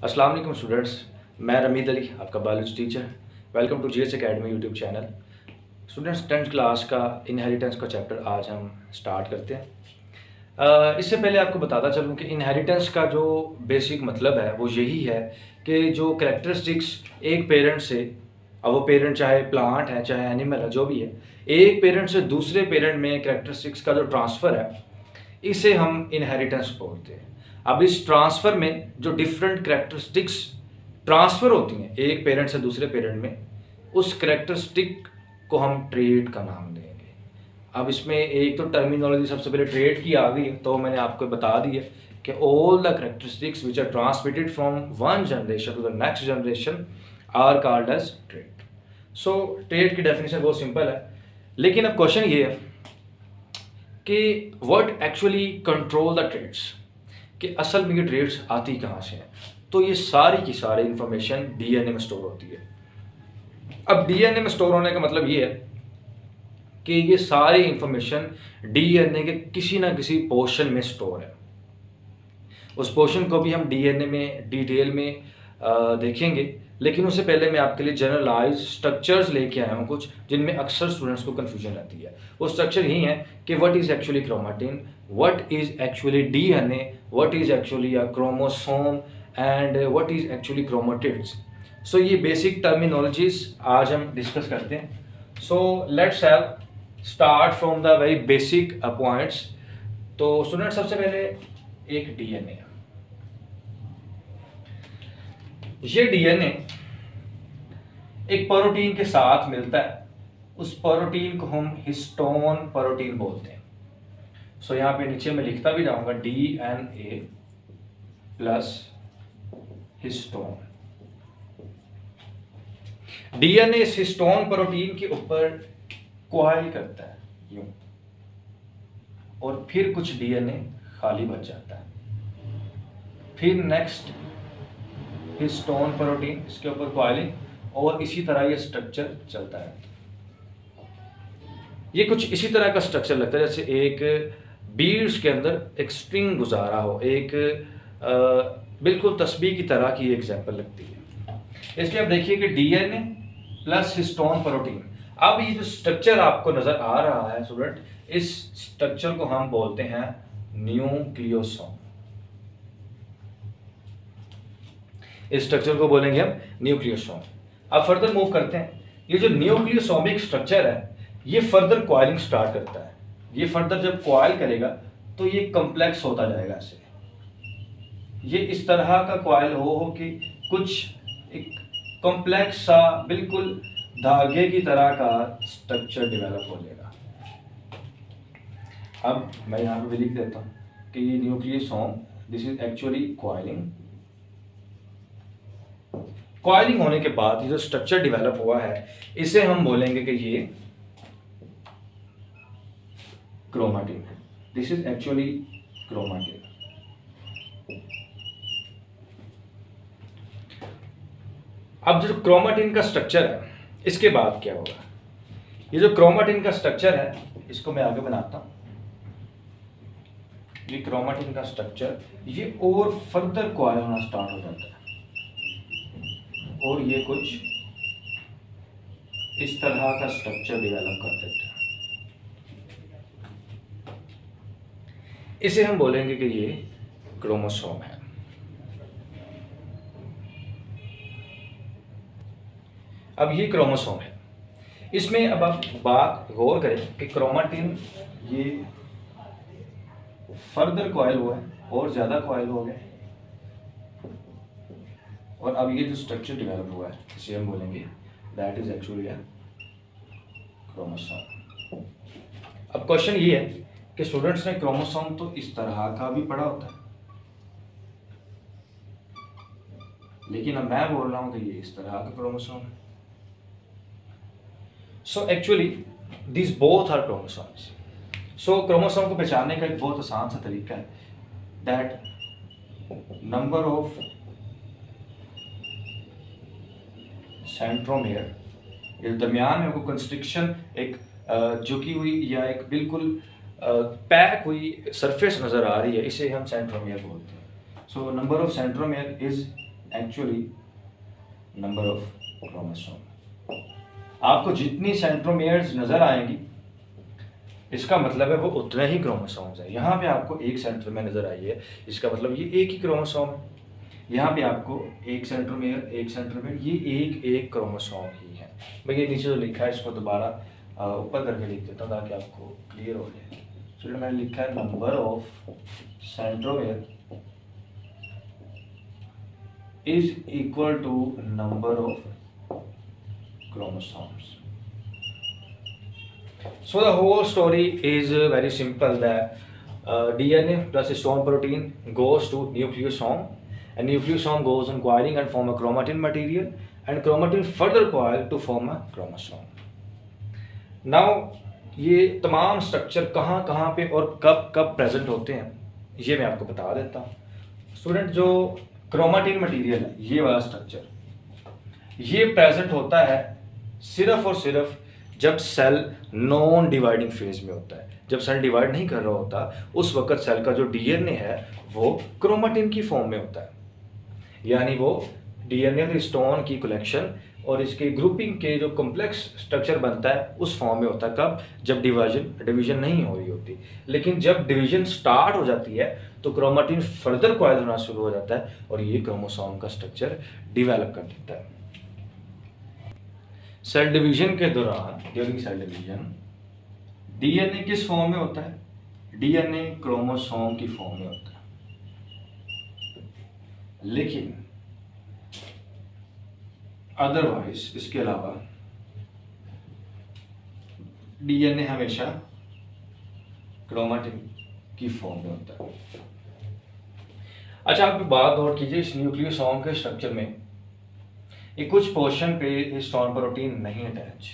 अस्सलाम वालेकुम स्टूडेंट्स, मैं रमीद अली आपका biology teacher. Welcome to GS academy YouTube channel. Students 10th class का इनहेरिटेंस का चैप्टर आज हम स्टार्ट करते हैं। इससे पहले आपको बताता चलूँ कि इनहेरिटेंस का जो बेसिक मतलब है वो यही है कि जो कैरेक्टरिस्टिक्स एक पेरेंट से, अब वो पेरेंट चाहे प्लांट है चाहे एनिमल है जो भी है, एक पेरेंट से दूसरे पेरेंट में कैरेक्टरिस्टिक्स का जो ट्रांसफ़र है इसे हम इनहेरिटेंस बोलते हैं। अब इस ट्रांसफ़र में जो डिफरेंट कैरेक्टरिस्टिक्स ट्रांसफ़र होती हैं एक पेरेंट से दूसरे पेरेंट में, उस कैरेक्टरिस्टिक को हम ट्रेट का नाम देंगे। अब इसमें एक तो टर्मिनोलॉजी सबसे पहले ट्रेट की आ गई है, तो मैंने आपको बता दी है कि all the characteristics which are transmitted from one generation to the next generation are called as trait. So trait की डेफिनेशन बहुत सिंपल है, लेकिन अब क्वेश्चन ये है कि what actually control the traits, कि असल में ये ट्रेड्स आती कहाँ से हैं। तो ये सारी की सारी इंफॉर्मेशन डीएनए में स्टोर होती है। अब डीएनए में स्टोर होने का मतलब ये है कि ये सारी इंफॉर्मेशन डीएनए के किसी ना किसी पोर्शन में स्टोर है। उस पोर्शन को भी हम डीएनए में डिटेल में देखेंगे, लेकिन उससे पहले मैं आपके लिए जनरलाइज स्ट्रक्चर्स लेके आया हूँ कुछ, जिनमें अक्सर स्टूडेंट्स को कन्फ्यूजन रहती है। वो स्ट्रक्चर यही है कि what is actually chromatin, what is actually DNA, what is actually a chromosome and what is actually chromatids. So ये बेसिक टर्मिनोलॉजीज आज हम डिस्कस करते हैं। So let's have start from the very basic points. तो student सबसे पहले एक DNA, ये डीएनए एक प्रोटीन के साथ मिलता है। उस प्रोटीन को हम हिस्टोन प्रोटीन बोलते हैं। सो यहाँ पे नीचे मैं लिखता भी जाऊंगा डीएनए प्लस हिस्टोन। डीएनए इस हिस्टोन प्रोटीन के ऊपर क्वाइल करता है यूं, और फिर कुछ डीएनए खाली बच जाता है। फिर नेक्स्ट हिस्टोन प्रोटीन, इसके ऊपर क्वाइलिंग, और इसी तरह ये स्ट्रक्चर चलता है। ये कुछ इसी तरह का स्ट्रक्चर लगता है जैसे एक बीड्स के अंदर एक स्ट्रिंग गुजारा हो, एक बिल्कुल तस्बीह की तरह की एग्जांपल लगती है। इसलिए आप देखिए कि डीएनए प्लस हिस्टोन प्रोटीन। अब ये जो स्ट्रक्चर आपको नजर आ रहा है स्टूडेंट, इस स्ट्रक्चर को हम बोलते हैं न्यूक्लियोसोम। इस स्ट्रक्चर को बोलेंगे हम न्यूक्लियोसोम। अब फर्दर मूव करते हैं। ये जो न्यूक्लियोसोमिक स्ट्रक्चर है ये फर्दर क्वाइलिंग स्टार्ट करता है। ये फर्दर जब क्वाइल करेगा तो ये कॉम्प्लेक्स होता जाएगा। ऐसे ये इस तरह का क्वाइल हो कि कुछ एक कॉम्प्लेक्स सा बिल्कुल धागे की तरह का स्ट्रक्चर डेवलप हो जाएगा। अब मैं यहाँ पे लिख देता हूँ कि ये nucleosome, this is actually coiling. Coiling होने के बाद ये जो स्ट्रक्चर डेवलप हुआ है इसे हम बोलेंगे कि ये क्रोमेटिन है। This is actually chromatin. अब जो क्रोमेटिन का स्ट्रक्चर है इसके बाद क्या होगा, ये जो क्रोमेटिन का स्ट्रक्चर है इसको मैं आगे बनाता हूं। ये क्रोमेटिन का स्ट्रक्चर ये और फर्दर क्वाइल होना स्टार्ट हो जाता है, और ये कुछ इस तरह का स्ट्रक्चर डेवलप कर देते हैं। इसे हम बोलेंगे कि ये क्रोमोसोम है। अब ये क्रोमोसोम है, इसमें अब आप बात गौर करें कि क्रोमेटिन ये फर्दर क्वाइल हुआ है और ज्यादा क्वाइल हो गए, और अब ये जो स्ट्रक्चर डेवलप हुआ है इसे हम बोलेंगे that is actually a chromosome. अब क्वेश्चन ये है कि स्टूडेंट्स ने क्रोमोसोम तो इस तरह का भी पढ़ा होता है, लेकिन अब मैं बोल रहा हूं कि ये इस तरह का क्रोमोसोम है। So actually this both are chromosomes. So chromosome को पहचानने का एक बहुत आसान सा तरीका है दैट नंबर ऑफ सेंट्रोमेयर, ये दरमियान में आपको कंस्ट्रिक्शन एक झुकी हुई या एक बिल्कुल पैक हुई सरफेस नजर आ रही है, इसे हम सेंट्रोमेयर बोलते हैं। So number of centromere is actually number of chromosome. आपको जितनी सेंट्रोमियर्स नजर आएंगी इसका मतलब है वो उतने ही क्रोमोसोम्स है। यहाँ पे आपको एक सेंट्रोमियर नजर आई है, इसका मतलब ये एक ही क्रोमोसोम है। यहाँ पे आपको एक सेंट्रोमियर, ये एक एक क्रोमोसोम ही है। भाई ये नीचे जो लिखा है इसको दोबारा ऊपर करके लिख देता हूँ ताकि आपको क्लियर हो जाए। चलो मैंने लिखा है number of centromere is equal to number of chromosomes. So the whole story is very simple that DNA plus histone protein goes to nucleosome, and nucleosome goes on coiling and form a chromatin material, and chromatin further coil to form a chromosome. Now ये तमाम structure कहाँ कहाँ पे और कब कब present होते हैं ये मैं आपको बता देता हूँ। स्टूडेंट, जो क्रोमाटिन मटेरियल है ये वाला स्ट्रक्चर ये प्रेजेंट होता है सिर्फ और सिर्फ जब सेल नॉन डिवाइडिंग फेज में होता है। जब सेल डिवाइड नहीं कर रहा होता उस वक्त सेल का जो डीएनए है वो क्रोमाटिन की फॉर्म में होता है, यानी वो डीएनए और हिस्टोन की कलेक्शन और इसके ग्रुपिंग के जो कॉम्प्लेक्स स्ट्रक्चर बनता है उस फॉर्म में होता है। कब? जब डिवीजन नहीं हो रही होती। लेकिन जब डिवीजन स्टार्ट हो जाती है तो क्रोमाटिन फर्दर कॉइल होना शुरू हो जाता है और ये क्रोमोसोम का स्ट्रक्चर डिवेलप कर देता है। सेल डिवीजन के दौरान, ड्यूरिंग सेल डिवीजन, डीएनए किस फॉर्म में होता है? डीएनए क्रोमोसोम की फॉर्म में होता है। लेकिन अदरवाइज इसके अलावा डीएनए हमेशा क्रोमाटिन की फॉर्म में होता है। अच्छा, आप बात नोट कीजिए, इस न्यूक्लियोसोम के स्ट्रक्चर में ये कुछ पोर्शन पे हिस्टोन प्रोटीन नहीं अटैच।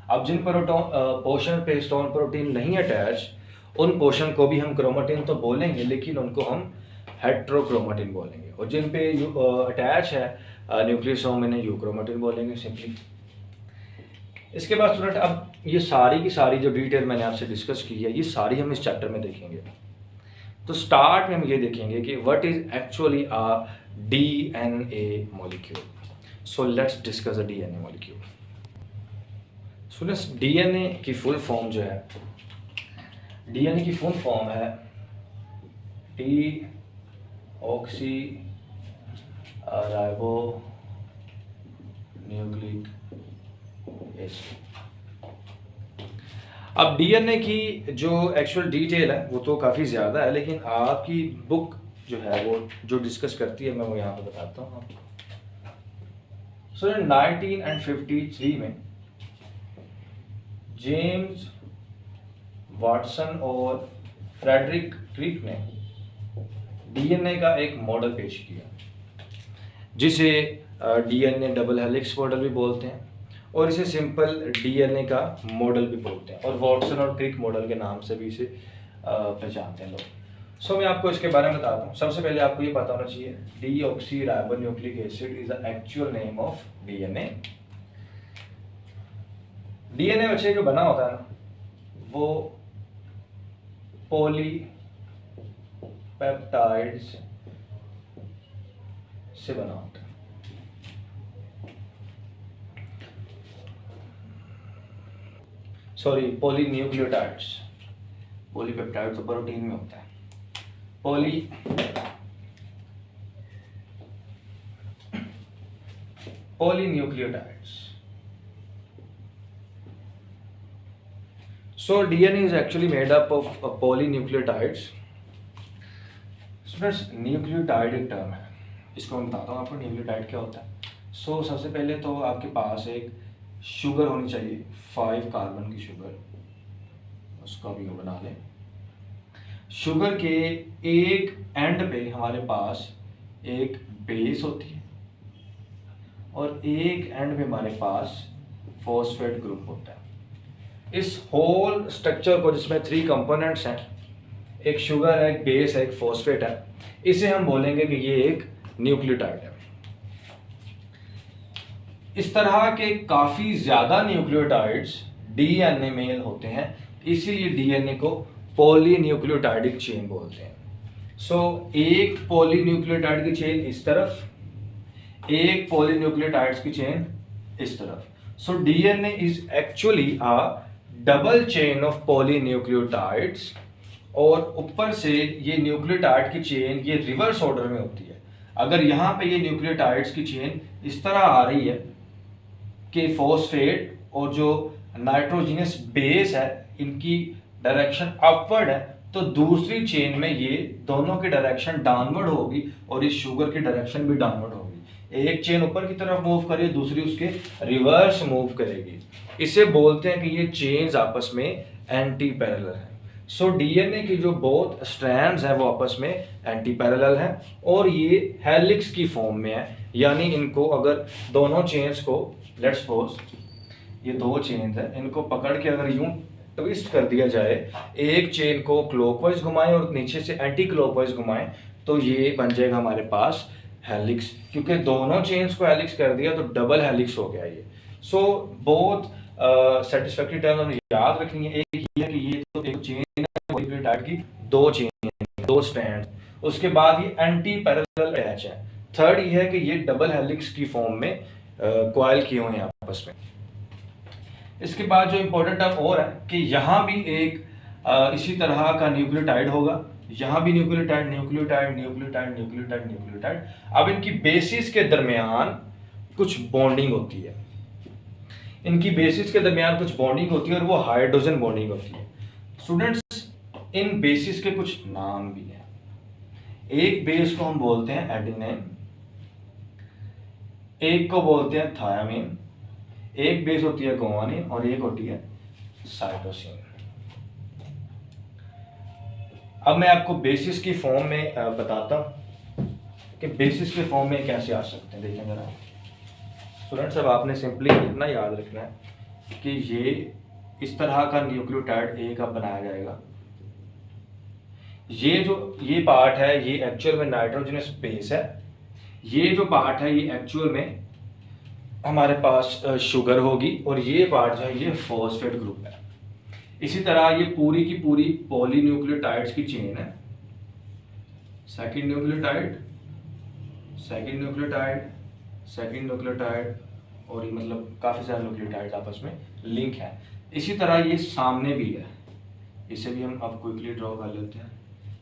अब जिन पोर्शन पे हिस्टोन प्रोटीन नहीं अटैच उन पोर्शन को भी हम क्रोमाटिन तो बोलेंगे लेकिन उनको हम हेट्रोक्रोमाटिन बोलेंगे, और जिन पे अटैच है न्यूक्लियोसोम में यूक्रोमाटिन बोलेंगे सिंपली। इसके बाद स्टूडेंट, अब ये सारी की सारी जो डिटेल मैंने आपसे डिस्कस की है ये सारी हम इस चैप्टर में देखेंगे। तो स्टार्ट में हम ये देखेंगे कि what is actually a DNA molecule. So let's discuss the DNA molecule. Students, DNA की फुल फॉर्म जो है, डीएनए की फुल फॉर्म है D oxy ribo nucleic acid. अब डीएनए की जो एक्चुअल डिटेल है वो तो काफ़ी ज़्यादा है, लेकिन आपकी बुक जो है वो जो डिस्कस करती है मैं वो यहाँ पे बताता हूँ आपको। सो 1953 में जेम्स वाटसन और फ्रेडरिक क्रिक ने डीएनए का एक मॉडल पेश किया जिसे डीएनए डबल हेलिक्स मॉडल भी बोलते हैं और इसे सिंपल डीएनए का मॉडल भी बोलते हैं, और वाटसन और क्रिक मॉडल के नाम से भी इसे पहचानते हैं लोग। सो मैं आपको इसके बारे में बताता हूँ। सबसे पहले आपको ये पता होना चाहिए deoxy ribo nucleic acid is the actual name of DNA. DNA बच्चे जो बना होता है ना वो पॉलीपेप्टाइड्स से बना होता है। Sorry, polynucleotides. पॉलीपेप्टाइड तो प्रोटीन में होता है। Polynucleotides. So DNA is actually made up of polynucleotides. Students, nucleotide एक टर्म है, इसको मैं बताता हूँ आपको न्यूक्लियोटाइड क्या होता है। सो सबसे पहले तो आपके पास एक शुगर होनी चाहिए, 5 कार्बन की शुगर, उसको भी बना लें। शुगर के एक एंड पे हमारे पास एक बेस होती है और एक एंड पे हमारे पास फॉस्फेट ग्रुप होता है। इस होल स्ट्रक्चर को, जिसमें 3 कंपोनेंट्स हैं, एक शुगर है, एक बेस है, एक फॉस्फेट है, इसे हम बोलेंगे कि ये एक न्यूक्लियोटाइड है। इस तरह के काफ़ी ज़्यादा न्यूक्लियोटाइड्स डीएनए में होते हैं, इसीलिए डीएनए को पॉलीन्यूक्लियोटाइडिक चेन बोलते हैं। सो एक पॉलीन्यूक्लियोटाइड की चेन इस तरफ एक पॉलीन्यूक्लियोटाइड्स की चेन इस तरफ. So DNA is actually a double chain of polynucleotides, और ऊपर से ये न्यूक्लियोटाइड की चेन ये रिवर्स ऑर्डर में होती है. अगर यहाँ पे ये न्यूक्लियोटाइड्स की चेन इस तरह आ रही है कि फॉस्फेट और जो नाइट्रोजनस बेस है इनकी डायरेक्शन अपवर्ड है, तो दूसरी चेन में ये दोनों की डायरेक्शन डाउनवर्ड होगी और इस शुगर की डायरेक्शन भी डाउनवर्ड होगी. एक चेन ऊपर की तरफ मूव करेगी, दूसरी उसके रिवर्स मूव करेगी. इसे बोलते हैं कि ये चेन्स आपस में एंटी पैरेलल है. सो डीएनए की जो बोथ स्ट्रैंड्स हैं वो आपस में एंटी पैरेलल हैं और ये हेलिक्स की फॉर्म में है. यानी इनको अगर दोनों चेन्स को, लेट्स सपोज ये दो चेन्स हैं, इनको पकड़ के अगर यूं ट्विस्ट कर दिया जाए, एक चेन को क्लॉकवाइज घुमाएं और नीचे से एंटी क्लॉकवाइज घुमाएं, तो ये बन जाएगा हमारे पास हेलिक्स. क्योंकि दोनों चेन्स को हेलिक्स कर दिया तो डबल हेलिक्स हो गया ये. सो बोथ सेटिस्फैक्टरी टर्म हमें याद रखनी है. एक ये है कि ये तो एक चेन है न्यूक्लियोटाइड की, दो चेन, दो स्ट्रैंड. उसके बाद ये एंटी पैरेलल अटैच है. थर्ड ये है कि ये डबल हेलिक्स की फॉर्म में कॉइल किए हुए हैं आपस में. इसके बाद जो इम्पोर्टेंट टर्म और है कि यहाँ भी एक इसी तरह का न्यूक्लियोटाइड होगा, यहाँ भी nucleotide nucleotide nucleotide nucleotide nucleotide. अब इनकी बेसिस के दरमियान कुछ बॉन्डिंग होती है, इनकी बेसिस के दरमियान कुछ बॉन्डिंग होती है और वो हाइड्रोजन बॉन्डिंग होती है. स्टूडेंट्स, इन बेसिस के कुछ नाम भी हैं. एक बेस को हम बोलते हैं एडेनिन, एक को बोलते हैं थायामीन, एक बेस होती है गुआनिन और एक होती है साइटोसिन. अब मैं आपको बेसिस की फॉर्म में बताता हूं कि बेसिस के फॉर्म में कैसे आ सकते हैं. देखें जरा स्टूडेंट्स, अब आपने सिंपली इतना याद रखना है कि ये इस तरह का न्यूक्लियोटाइड ए का बनाया जाएगा. ये पार्ट है ये एक्चुअल में नाइट्रोजनस बेस है. ये जो पार्ट है ये एक्चुअल में हमारे पास शुगर होगी और ये पार्ट जो है ये फॉस्फेट ग्रुप है. इसी तरह ये पूरी की पूरी पॉलीन्यूक्लियोटाइड्स की चेन है. Second nucleotide, second nucleotide, second nucleotide, और ये मतलब काफ़ी सारे न्यूक्लियोटाइड्स आपस में लिंक है. इसी तरह ये सामने भी है, इसे भी हम अब क्विकली ड्रॉ कर लेते हैं.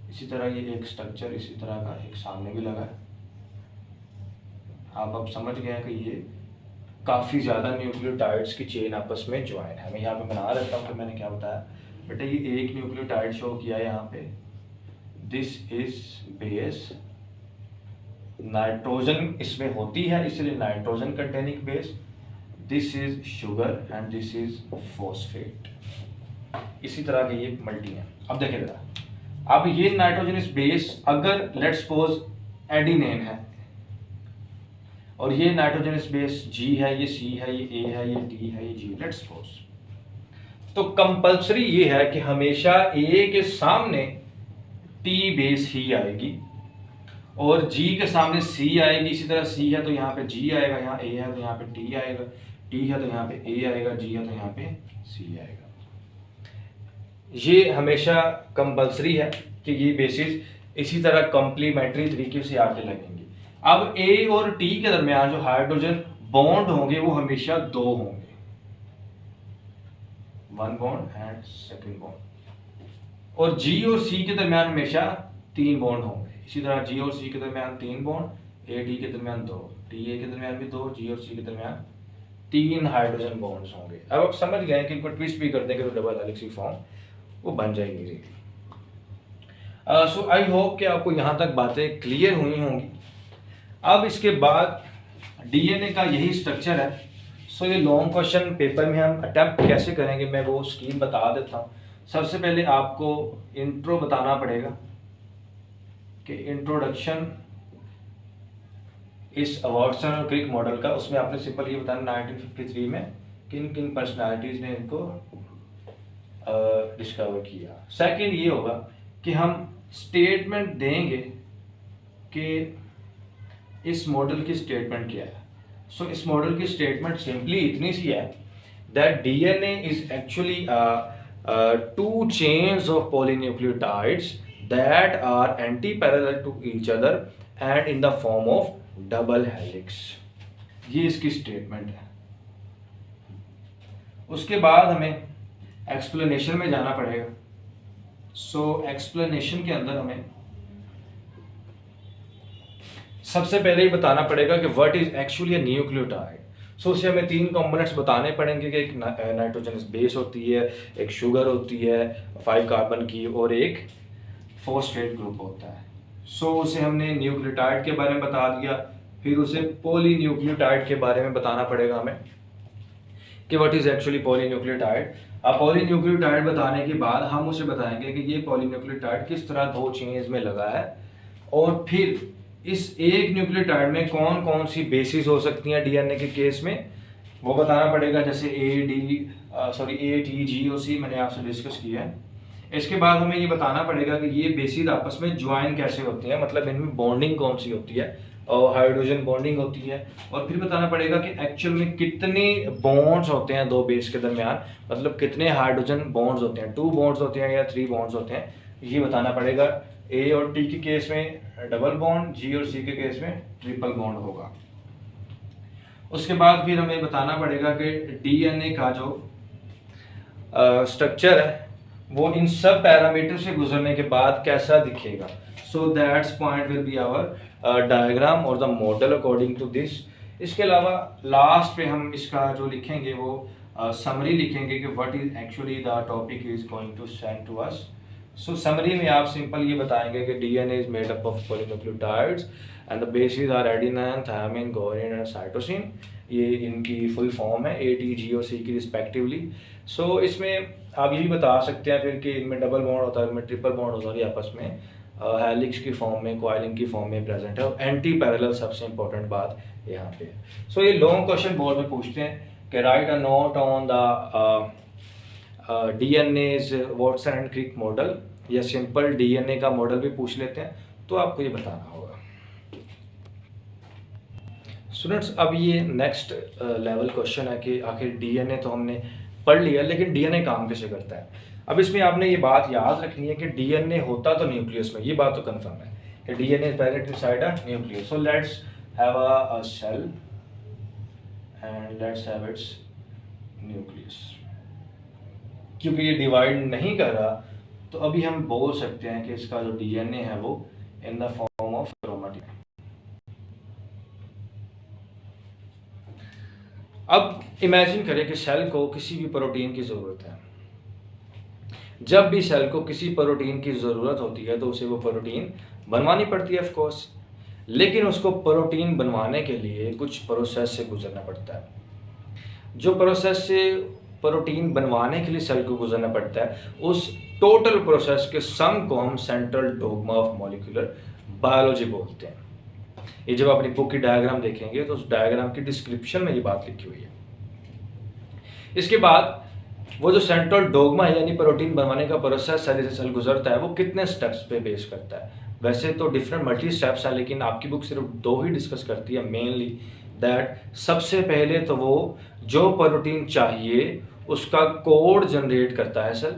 इसी तरह ये एक स्ट्रक्चर इसी तरह का एक सामने भी लगा है. आप अब समझ गए हैं कि ये काफ़ी ज़्यादा न्यूक्लियोटाइड्स की चेन आपस में ज्वाइन है. मैं यहाँ पे बना देता हूँ कि मैंने क्या बताया. बेटा ये एक न्यूक्लियोटाइड शो किया है यहाँ पे, दिस इज बेस, नाइट्रोजन इसमें होती है इसलिए nitrogen containing base. This is sugar and this is phosphate. इसी तरह के ये मल्टी हैं. अब देखिए जरा, अब ये नाइट्रोजनस बेस अगर लेट्स सपोज एडिनिन है और ये नाइट्रोजनस बेस जी है, ये सी है, ये ए है, ये डी है, ये जी, लेट्स सपोज, तो कंपलसरी ये है कि हमेशा ए के सामने टी बेस ही आएगी और जी के सामने सी आएगी. इसी तरह सी है तो यहाँ पे जी आएगा, यहाँ ए है तो यहाँ पे टी आएगा, टी है तो यहाँ पे ए आएगा, जी है तो यहाँ पे सी आएगा. ये हमेशा कंपलसरी है कि ये बेसिस इसी तरह कॉम्प्लीमेंट्री तरीके से आके लगेंगे. अब ए और टी के दरमियान जो हाइड्रोजन बॉन्ड होंगे वो हमेशा दो होंगे, one bond and second bond. और जी और सी के दरमियान हमेशा तीन बॉन्ड होंगे. इसी तरह जी और सी के दरमियान तीन बॉन्ड, ए डी के दरमियान दो, टी ए के दरमियान भी दो, जी और सी के दरमियान तीन हाइड्रोजन बॉन्ड्स होंगे. अब आप समझ गए कि इनको ट्विस्ट भी कर देंगे तो डबल हेलिक्स की फॉर्म वो बन जाएगी. सो आई होप कि आपको यहाँ तक बातें क्लियर हुई होंगी. अब इसके बाद डीएनए का यही स्ट्रक्चर है. सो ये लॉन्ग क्वेश्चन पेपर में हम अटेम्प्ट कैसे करेंगे मैं वो स्कीम बता देता हूँ. सबसे पहले आपको इंट्रो बताना पड़ेगा कि इंट्रोडक्शन इस वाटसन और क्रिक मॉडल का. उसमें आपने सिंपल ये बताना 1953 में किन किन पर्सनालिटीज़ ने इनको डिस्कवर किया. सेकंड ये होगा कि हम स्टेटमेंट देंगे कि इस मॉडल की स्टेटमेंट क्या है. सो इस मॉडल की स्टेटमेंट सिंपली इतनी सी है that DNA is actually two chains of polynucleotides that are anti-parallel to each other and in the form of double helix. ये इसकी स्टेटमेंट है। उसके बाद हमें एक्सप्लेनेशन में जाना पड़ेगा। सो एक्सप्लेनेशन के अंदर हमें सबसे पहले ही बताना पड़ेगा कि what is actually a nucleotide. So उससे हमें 3 कंपोनेंट्स बताने पड़ेंगे कि एक नाइट्रोजनस बेस होती है, एक शुगर होती है 5 कार्बन की, और एक फॉस्फेट ग्रुप होता है। सो उसे हमने न्यूक्लियोटाइड के बारे में बता दिया। फिर उसे पॉलीन्यूक्लियोटाइड के बारे में बताना पड़ेगा हमें कि व्हाट इज एक्चुअली पॉलीन्यूक्लियोटाइड। अब पॉलीन्यूक्लियोटाइड बताने के बाद हम उसे बताएंगे कि ये पॉलीन्यूक्लियोटाइड किस तरह 2 चेन्स में लगा है, और फिर इस एक न्यूक्लियोटाइड में कौन कौन सी बेसिस हो सकती हैं डीएनए के केस में, वो बताना पड़ेगा। जैसे ए टी जी ओ सी मैंने आपसे डिस्कस किया है। इसके बाद हमें ये बताना पड़ेगा कि ये बेसिस आपस में ज्वाइन कैसे होती हैं, मतलब इनमें बॉन्डिंग कौन सी होती है, और हाइड्रोजन बॉन्डिंग होती है। और फिर बताना पड़ेगा कि एक्चुअल में कितने बॉन्ड्स होते हैं 2 बेस के दरमियान, मतलब कितने हाइड्रोजन बॉन्ड्स होते हैं, 2 बॉन्ड्स होते हैं या 3 बॉन्ड्स होते हैं, ये बताना पड़ेगा। ए और टी के केस में डबल बॉन्ड, जी और सी के केस में ट्रिपल बॉन्ड होगा। उसके बाद फिर हमें बताना पड़ेगा कि डीएनए का जो स्ट्रक्चर है वो इन सब पैरामीटर से गुजरने के बाद कैसा दिखेगा। So that's point will be our diagram और the model according to this. इसके अलावा लास्ट पे हम इसका जो लिखेंगे वो समरी लिखेंगे कि what is actually the topic is going to send to us. So summary में आप सिंपल ये बताएंगे कि DNA is made up of polynucleotides and the bases are adenine, thymine, guanine and cytosine. ये इनकी फुल फॉर्म है ATGOC की respectively. So इसमें आप ये भी बता सकते हैं फिर कि इनमें डबल बॉन्ड होता है, इनमें ट्रिपल बॉन्ड होता है, ये आपस में हेलिक्स की फॉर्म में, कॉइलिंग की फॉर्म में प्रेजेंट है, और एंटी पैरेलल सबसे इंपॉर्टेंट बात यहाँ पे है। सो ये लॉन्ग क्वेश्चन बोर्ड में पूछते हैं कि write a note on the DNA's Watson and Crick model, या सिंपल डीएनए का मॉडल भी पूछ लेते हैं, तो आपको ये बताना होगा। स्टूडेंट्स, अब ये नेक्स्ट लेवल क्वेश्चन है कि आखिर डीएनए तो हमने पढ़ लिया, लेकिन डीएनए काम कैसे करता है। अब इसमें आपने ये बात याद रखनी है कि डीएनए होता तो न्यूक्लियस में, ये बात तो कंफर्म है कि DNA is present inside a nucleus. So let's have a cell and let's have its nucleus. क्योंकि ये डिवाइड नहीं कर रहा, तो अभी हम बोल सकते हैं कि इसका जो डीएनए है वो in the form of chromatin. अब इमेजिन करें कि सेल को किसी भी प्रोटीन की ज़रूरत है। जब भी सेल को किसी प्रोटीन की ज़रूरत होती है तो उसे वो प्रोटीन बनवानी पड़ती है ऑफ कोर्स, लेकिन उसको प्रोटीन बनवाने के लिए कुछ प्रोसेस से गुजरना पड़ता है। जो प्रोसेस से प्रोटीन बनवाने के लिए सेल को गुजरना पड़ता है, उस टोटल प्रोसेस के सम को हम central dogma of molecular biology बोलते हैं। ये जब अपनी बुक की डायग्राम देखेंगे तो उस डायग्राम की डिस्क्रिप्शन में ये बात लिखी हुई है। इसके बाद वो जो सेंट्रल डोग्मा है यानी प्रोटीन बनवाने का प्रोसेस सेल से सेल गुजरता है, वो कितने स्टेप्स पे बेस करता है। वैसे तो डिफरेंट मल्टी स्टेप्स हैं, लेकिन आपकी बुक सिर्फ 2 ही डिस्कस करती है मेनली। दैट सबसे पहले तो वो जो प्रोटीन चाहिए उसका कोड जनरेट करता है सेल,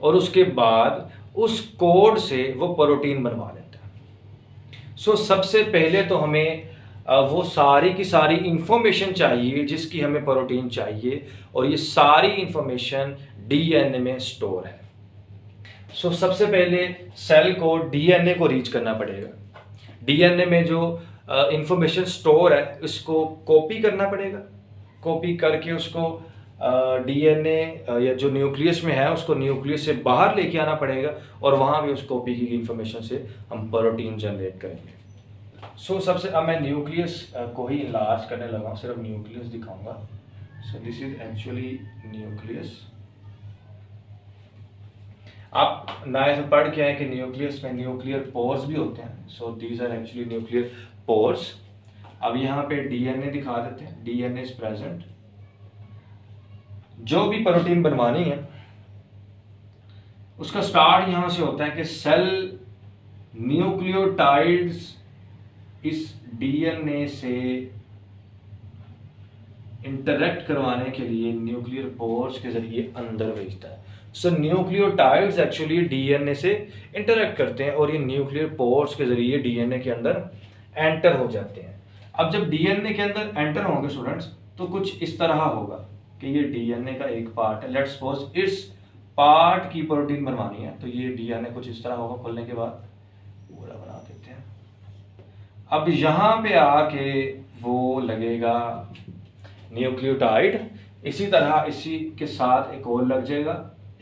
और उसके बाद उस कोड से वो प्रोटीन बनवा लेता है। सो सबसे पहले तो हमें वो सारी की सारी इंफॉर्मेशन चाहिए जिसकी हमें प्रोटीन चाहिए, और ये सारी इंफॉर्मेशन डीएनए में स्टोर है। सो सबसे पहले सेल को डीएनए को रीच करना पड़ेगा। डीएनए में जो इंफॉर्मेशन स्टोर है उसको कॉपी करना पड़ेगा। कॉपी करके उसको डीएनए या जो न्यूक्लियस में है उसको न्यूक्लियस से बाहर लेके आना पड़ेगा, और वहाँ भी उस कॉपी की इंफॉर्मेशन से हम प्रोटीन जनरेट करेंगे। सो सबसे अब मैं न्यूक्लियस को ही इनलार्ज करने लगा हूँ, सिर्फ न्यूक्लियस दिखाऊंगा। सो दिस इज एक्चुअली न्यूक्लियस। आप नए से पढ़ के आए कि न्यूक्लियस में न्यूक्लियर पोर्स भी होते हैं। So these are actually nuclear pores. अब यहाँ पे डीएनए दिखा देते हैं। DNA is present. जो भी प्रोटीन बनवानी है उसका स्टार्ट यहाँ से होता है कि सेल न्यूक्लियोटाइड्स इस डीएनए से इंटरेक्ट करवाने के लिए न्यूक्लियर पोर्स के जरिए अंदर भेजता है। सो न्यूक्लियोटाइड्स एक्चुअली डीएनए से इंटरेक्ट करते हैं और ये न्यूक्लियर पोर्स के जरिए डीएनए के अंदर एंटर हो जाते हैं। अब जब डीएनए के अंदर एंटर होंगे स्टूडेंट्स, तो कुछ इस तरह होगा कि ये डीएनए का एक पार्ट है, लेट्स सपोज इस पार्ट की प्रोटीन बनवानी है, तो ये डीएनए कुछ इस तरह होगा, खोलने के बाद पूरा बना देते हैं। अब यहाँ पे आके वो लगेगा न्यूक्लियोटाइड, इसी तरह इसी के साथ एक और लग जाएगा,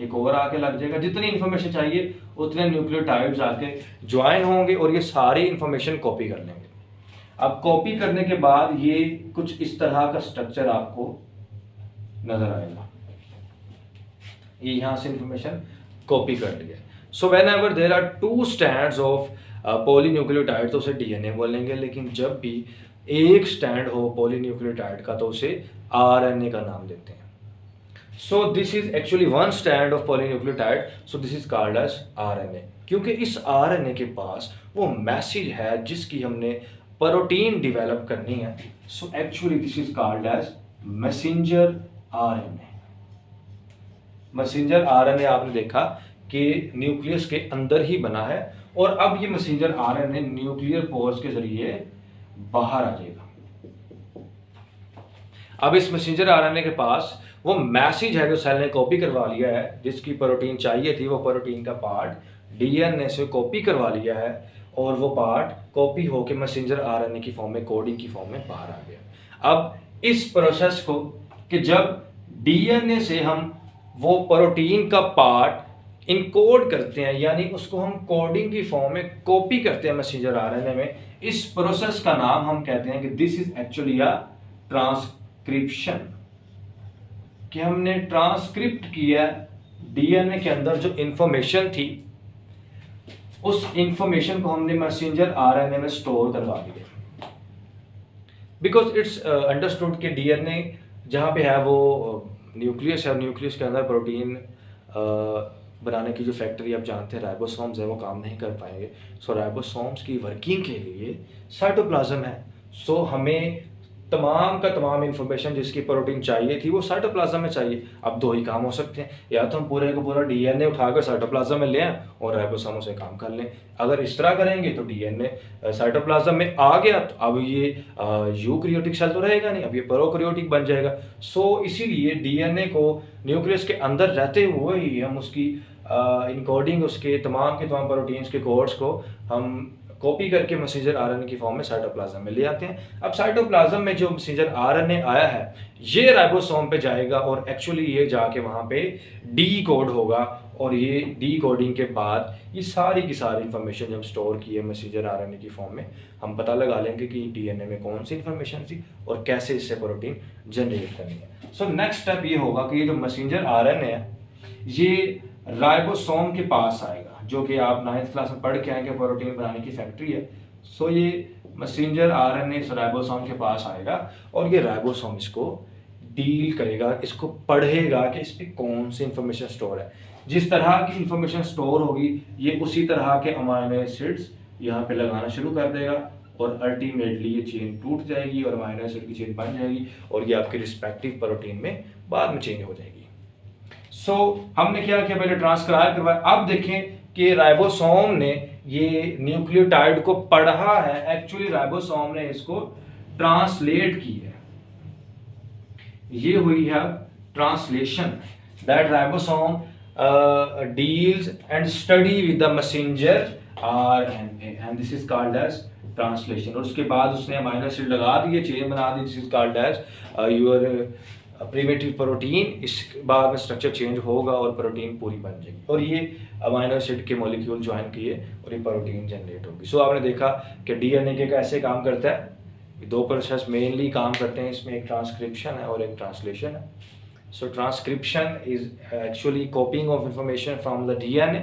एक और आके लग जाएगा, जितनी इंफॉर्मेशन चाहिए उतने न्यूक्लियोटाइड्स आके ज्वाइन होंगे और ये सारी इंफॉर्मेशन कॉपी कर लेंगे। अब कॉपी करने के बाद ये कुछ इस तरह का स्ट्रक्चर आपको नजर आएगा, ये यहां से इंफॉर्मेशन कॉपी कर लिया। So whenever there are 2 strands of polynucleotide तो उसे डीएनए बोलेंगे, लेकिन जब भी एक स्टैंड हो पॉलीन्यूक्लियोटाइड का तो उसे आरएनए का नाम देते हैं। So this is actually one strand of polynucleotide, so this is called as RNA, क्योंकि इस आरएनए के पास वो मैसेज है जिसकी हमने प्रोटीन डेवलप करनी है। So actually this is called as messenger RNA. Messenger RNA आपने देखा कि न्यूक्लियस के अंदर ही बना है और अब ये मैसेंजर आरएनए न्यूक्लियर पोर्स के जरिए बाहर आ जाएगा। अब इस मैसेंजर आरएनए के पास वो मैसेज है जो सेल ने कॉपी करवा लिया है, जिसकी प्रोटीन चाहिए थी, वो प्रोटीन का पार्ट डीएनए से कॉपी करवा लिया है और वो पार्ट कॉपी होकर मैसेंजर आरएनए की फॉर्म में, कोडिंग की फॉर्म में बाहर आ गया। अब इस प्रोसेस को कि जब डीएनए से हम वो प्रोटीन का पार्ट इनकोड करते हैं, यानी उसको हम कोडिंग की फॉर्म में कॉपी करते हैं मैसेंजर आरएनए में, इस प्रोसेस का नाम हम कहते हैं कि this is actually a transcription, कि हमने ट्रांसक्रिप्ट किया डीएनए के अंदर जो इंफॉर्मेशन थी, उस इंफॉर्मेशन को हमने मैसेंजर आरएनए में स्टोर करवा दिया। बिकॉज इट्स अंडरस्टूड कि डीएनए जहाँ पे है वो न्यूक्लियस है, न्यूक्लियस के अंदर प्रोटीन बनाने की जो फैक्ट्री आप जानते हैं राइबोसोम्स है, वो काम नहीं कर पाएंगे। सो राइबोसोम्स की वर्किंग के लिए साइटोप्लाज्म है। सो हमें तमाम का तमाम इंफॉर्मेशन जिसकी प्रोटीन चाहिए थी वो साइटोप्लाज्म में चाहिए। अब 2 ही काम हो सकते हैं, या तो हम पूरे का पूरा डीएनए उठाकर साइटोप्लाज्म में ले आएं और राइबोसोमों से काम कर लें। अगर इस तरह करेंगे तो डीएनए साइटोप्लाज्म में आ गया तो अब ये यूकैरियोटिक सेल तो रहेगा नहीं, अब ये प्रोकैरियोटिक बन जाएगा। सो इसीलिए डीएनए को न्यूक्लियस के अंदर रहते हुए ही हम उसकी इनकोडिंग, उसके तमाम के तमाम प्रोटीन्स के कोड्स को हम कॉपी करके मैसेंजर आरएनए की फॉर्म में साइटोप्लाज्म में ले आते हैं। अब साइटोप्लाज्म में जो मैसेंजर आरएनए आया है ये राइबोसोम पे जाएगा और एक्चुअली ये जाके वहाँ पे डी कोड होगा और ये डी कोडिंग के बाद ये सारी की सारी इंफॉर्मेशन जब स्टोर की है मैसेंजर आरएनए की फॉर्म में, हम पता लगा लेंगे कि डीएनए में कौन सी इंफॉर्मेशन थी और कैसे इससे प्रोटीन जनरेट करनी है। सो नेक्स्ट स्टेप ये होगा कि ये जो मैसेंजर आरएनए है ये राइबोसोम के पास आएगा, जो कि आप 9th क्लास में पढ़ के आएंगे, प्रोटीन बनाने की फैक्ट्री है। सो ये मैसेंजर आरएनए राइबोसोम के पास आएगा और ये राइबोसोम इसको डील करेगा, इसको पढ़ेगा कि इस पर कौन सी इंफॉर्मेशन स्टोर है। जिस तरह की इंफॉर्मेशन स्टोर होगी ये उसी तरह के अमाइनो एसिड्स यहाँ पे लगाना शुरू कर देगा और अल्टीमेटली ये चेन टूट जाएगी और अमाइनो एसिड की चेन बन जाएगी और ये आपके रिस्पेक्टिव प्रोटीन में बाद में चेंज हो जाएगी। सो हमने क्या किया, पहले ट्रांसक्राइब करवाया। अब देखें कि राइबोसोम ने ये न्यूक्लियोटाइड को पढ़ा है, एक्चुअली राइबोसोम ने इसको ट्रांसलेट की है। ये हुई है translation, that ribosome deals and study with the messenger RNA and this is called as translation। और उसके बाद उसने अमाइनो एसिड लगा दिए, चेन बना दी, this is called as your primitive protein. इस बाद में स्ट्रक्चर चेंज होगा और प्रोटीन पूरी बन जाएगी और ये अमाइनो एसिड के मॉलिक्यूल ज्वाइन किए और ये प्रोटीन जनरेट होगी। सो आपने देखा कि डीएनए के कैसे काम करता है, 2 प्रोसेस मेनली काम करते हैं इसमें, एक ट्रांसक्रिप्शन है और एक ट्रांसलेशन है। So transcription is actually copying of information from the DNA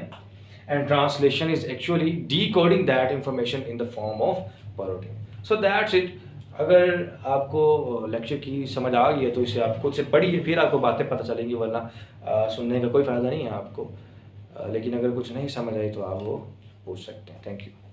and translation is actually decoding that information in the form of protein. So that's it। अगर आपको लेक्चर की समझ आ गई है तो इसे आप खुद से पढ़िए, फिर आपको बातें पता चलेंगी, वरना सुनने का कोई फ़ायदा नहीं है आपको। लेकिन अगर कुछ नहीं समझ आई तो आप वो पूछ सकते हैं। Thank you.